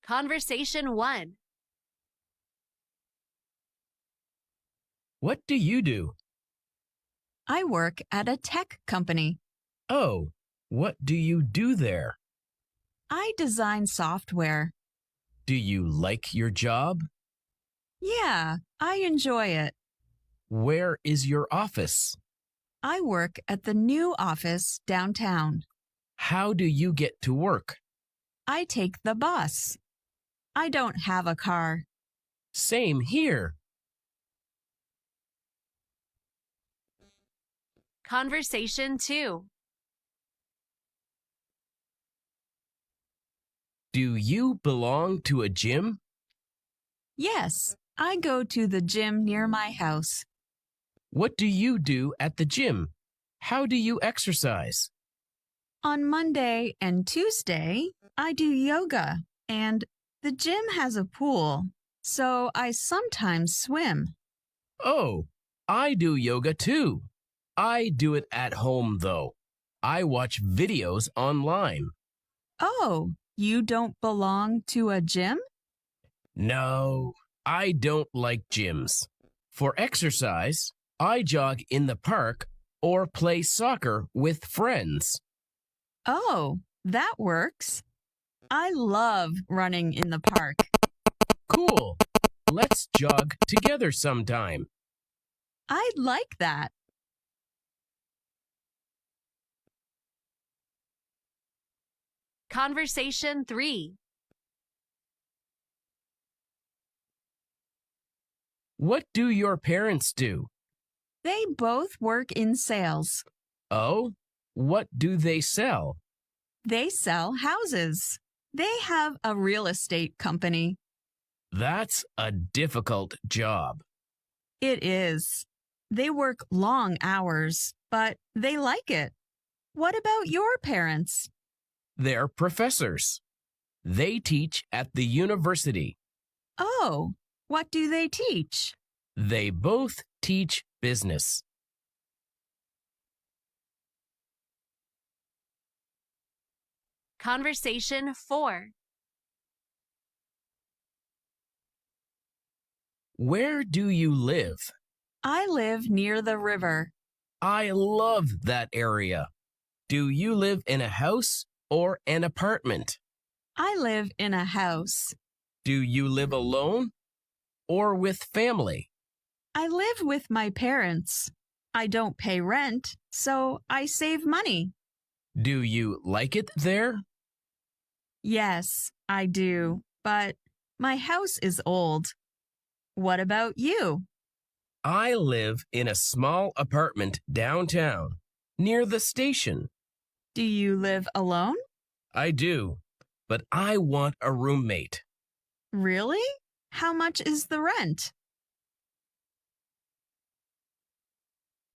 Conversation 1. What do you do? I work at a tech company. Oh, what do you do there? I design software. Do you like your job? Yeah, I enjoy it. Where is your office? I work at the new office downtown. How do you get to work? I take the bus. I don't have a car. Same here. Conversation 2. Do you belong to a gym? Yes, I go to the gym near my house. What do you do at the gym? How do you exercise? On Monday and Tuesday, I do yoga, and the gym has a pool, so I sometimes swim. Oh, I do yoga too. I do it at home though. I watch videos online. Oh, you don't belong to a gym? No, I don't like gyms. For exercise, I jog in the park or play soccer with friends. Oh, that works. I love running in the park. Cool. Let's jog together sometime. I'd like that. Conversation 3. What do your parents do? They both work in sales. Oh, what do they sell? They sell houses. They have a real estate company. That's a difficult job. It is. They work long hours, but they like it. What about your parents? They're professors. They teach at the university. Oh, what do they teach? They both teach business. Conversation 4. Where do you live? I live near the river. I love that area. Do you live in a house or an apartment? I live in a house. Do you live alone or with family? I live with my parents. I don't pay rent, so I save money. Do you like it there? Yes, I do, but my house is old. What about you? I live in a small apartment downtown, near the station. Do you live alone? I do, but I want a roommate. Really? How much is the rent?